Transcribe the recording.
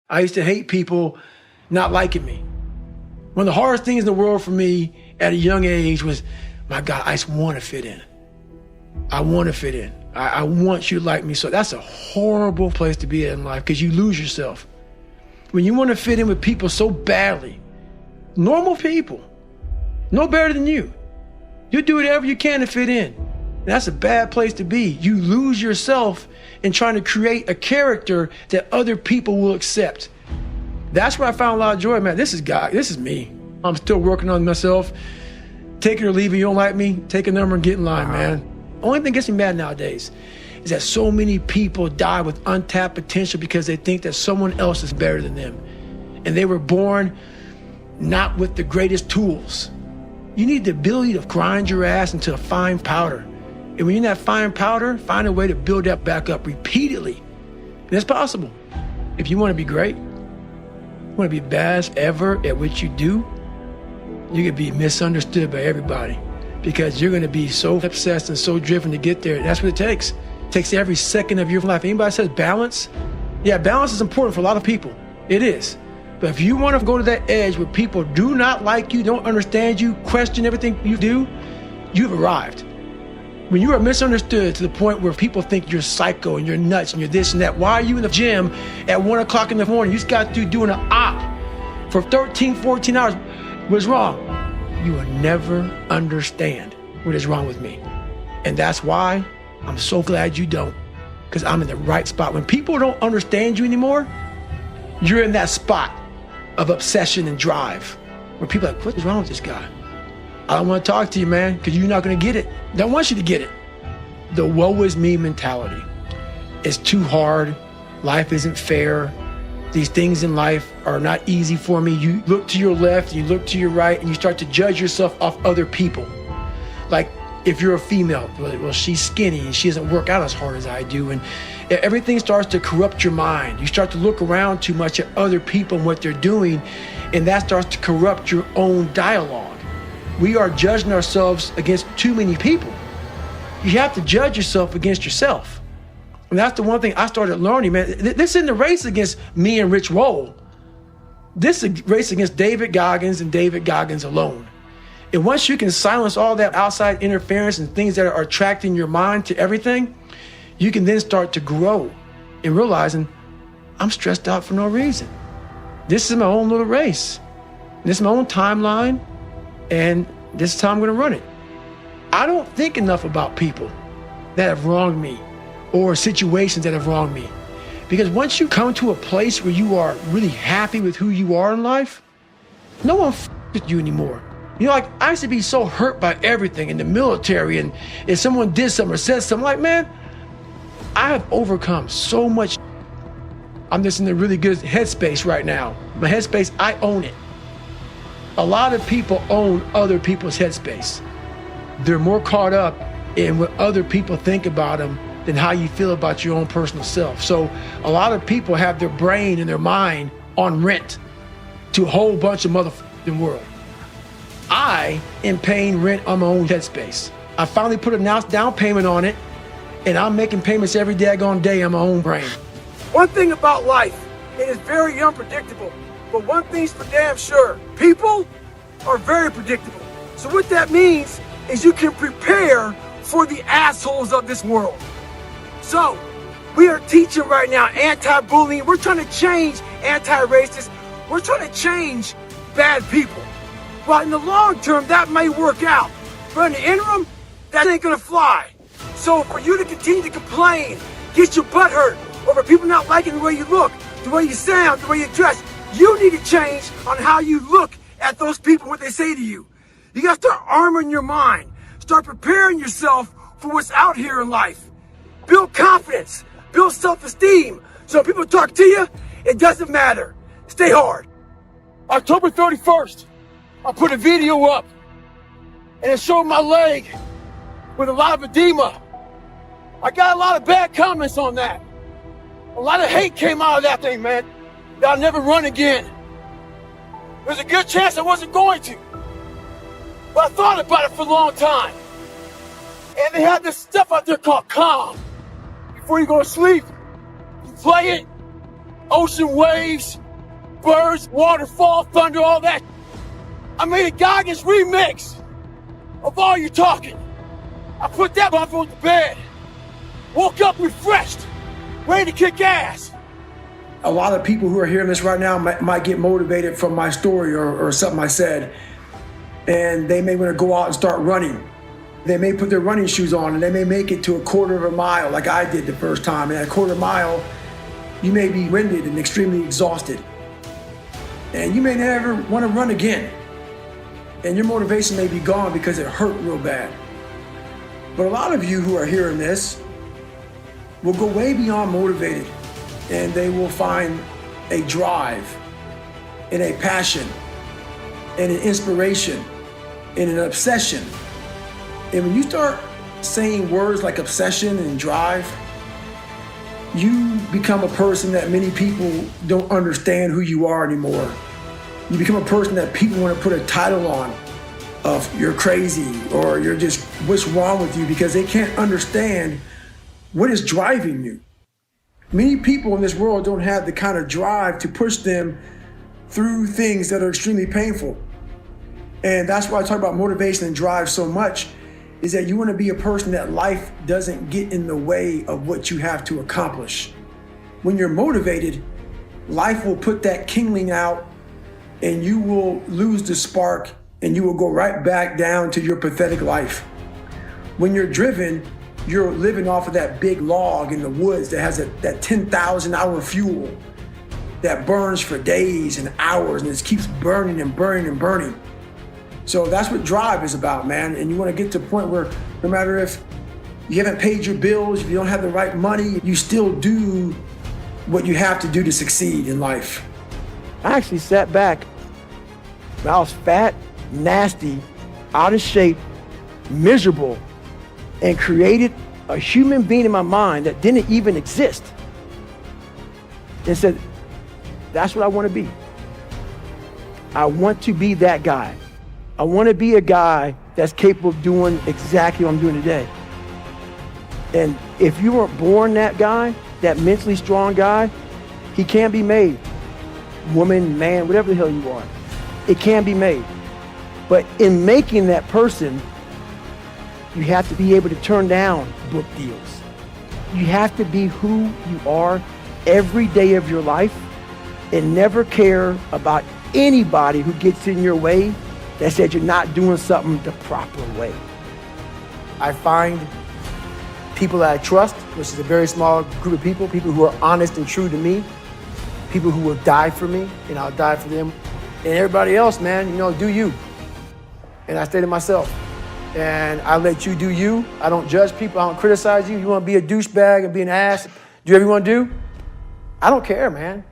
I used to hate people not liking me. One of the hardest things in the world for me at a young age was, my God, I just want to fit in. I want to fit in. I want you to like me. So that's a horrible place to be in life because you lose yourself. When you want to fit in with people so badly, normal people, no better than you, you'll do whatever you can to fit in. And that's a bad place to be. You lose yourself in trying to create a character that other people will accept. That's where I found a lot of joy, man. This is God. This is me. I'm still working on myself. Take it or leave it. You don't like me? Take a number and get in line, man. Only thing gets me mad nowadays is that so many people die with untapped potential because they think that someone else is better than them. And they were born not with the greatest tools. You need the ability to grind your ass into a fine powder. And when you're in that fine powder, find a way to build that back up repeatedly. And it's possible. If you want to be great, you want to be best ever at what you do, you can be misunderstood by everybody because you're going to be so obsessed and so driven to get there. That's what it takes. It takes every second of your life. Anybody says balance? Yeah, balance is important for a lot of people. It is. But if you want to go to that edge where people do not like you, don't understand you, question everything you do, you've arrived. When you are misunderstood to the point where people think you're psycho and you're nuts and you're this and that, why are you in the gym at 1 o'clock in the morning? You just got through doing an op for 13, 14 hours. What's wrong? You will never understand what is wrong with me. And that's why I'm so glad you don't, because I'm in the right spot. When people don't understand you anymore, you're in that spot of obsession and drive where people are like, what is wrong with this guy? I don't want to talk to you, man, because you're not going to get it. I don't want you to get it. The woe is me mentality. It's too hard. Life isn't fair. These things in life are not easy for me. You look to your left, you look to your right, and you start to judge yourself off other people. Like if you're a female, well, she's skinny and she doesn't work out as hard as I do. And everything starts to corrupt your mind. You start to look around too much at other people and what they're doing, and that starts to corrupt your own dialogue. We are judging ourselves against too many people. You have to judge yourself against yourself. And that's the one thing I started learning, man. This isn't a race against me and Rich Roll. This is a race against David Goggins and David Goggins alone. And once you can silence all that outside interference and things that are attracting your mind to everything, you can then start to grow in realizing I'm stressed out for no reason. This is my own little race. This is my own timeline. And this is how I'm going to run it. I don't think enough about people that have wronged me or situations that have wronged me. Because once you come to a place where you are really happy with who you are in life, no one with you anymore. You know, like I used to be so hurt by everything in the military, and if someone did something or said something, like, man, I have overcome so much. I'm just in a really good headspace right now. My headspace, I own it. A lot of people own other people's headspace. They're more caught up in what other people think about them than how you feel about your own personal self. So a lot of people have their brain and their mind on rent to a whole bunch of motherfucking world. I am paying rent on my own headspace. I finally put a down payment on it, and I'm making payments every daggone day on my own brain. One thing about life, it is very unpredictable. But one thing's for damn sure, people are very predictable. So what that means is you can prepare for the assholes of this world. So we are teaching right now anti-bullying. We're trying to change anti-racist. We're trying to change bad people. Well, in the long term, that may work out. But in the interim, that ain't gonna fly. So for you to continue to complain, get your butt hurt over people not liking the way you look, the way you sound, the way you dress, you need to change on how you look at those people, what they say to you. You gotta start armoring your mind. Start preparing yourself for what's out here in life. Build confidence, build self-esteem. So when people talk to you, it doesn't matter. Stay hard. October 31st, I put a video up and it showed my leg with a lot of edema. I got a lot of bad comments on that. A lot of hate came out of that thing, man. That I'll never run again. There's a good chance I wasn't going to. But I thought about it for a long time. And they had this stuff out there called Calm. Before you go to sleep, you play it, ocean waves, birds, waterfall, thunder, all that. I made a Goggins remix of All You Talking. I put that motherfucker to bed. Woke up refreshed, ready to kick ass. A lot of people who are hearing this right now might get motivated from my story or something I said, and they may want to go out and start running. They may put their running shoes on and they may make it to a quarter of a mile like I did the first time. And at a quarter mile, you may be winded and extremely exhausted. And you may never want to run again. And your motivation may be gone because it hurt real bad. But a lot of you who are hearing this will go way beyond motivated, and they will find a drive and a passion and an inspiration and an obsession. And when you start saying words like obsession and drive, you become a person that many people don't understand who you are anymore. You become a person that people want to put a title on of you're crazy or you're just, what's wrong with you, because they can't understand what is driving you. Many people in this world don't have the kind of drive to push them through things that are extremely painful. And that's why I talk about motivation and drive so much, is that you want to be a person that life doesn't get in the way of what you have to accomplish. When you're motivated, life will put that kindling out and you will lose the spark and you will go right back down to your pathetic life. When you're driven, you're living off of that big log in the woods that has that 10,000 hour fuel that burns for days and hours, and it keeps burning and burning and burning. So that's what drive is about, man. And you want to get to a point where no matter if you haven't paid your bills, if you don't have the right money, you still do what you have to do to succeed in life. I actually sat back when I was fat, nasty, out of shape, miserable, and created a human being in my mind that didn't even exist, and said, that's what I want to be. I want to be that guy. I want to be a guy that's capable of doing exactly what I'm doing today. And if you weren't born that guy, that mentally strong guy, he can be made. Woman, man, whatever the hell you are, it can be made. But in making that person, you have to be able to turn down book deals. You have to be who you are every day of your life and never care about anybody who gets in your way that said you're not doing something the proper way. I find people that I trust, which is a very small group of people who are honest and true to me, people who will die for me, and I'll die for them. And everybody else, man, do you. And I stay to myself. And I let you do you. I don't judge people. I don't criticize you. You want to be a douchebag and be an ass, do whatever you want to do? I don't care, man.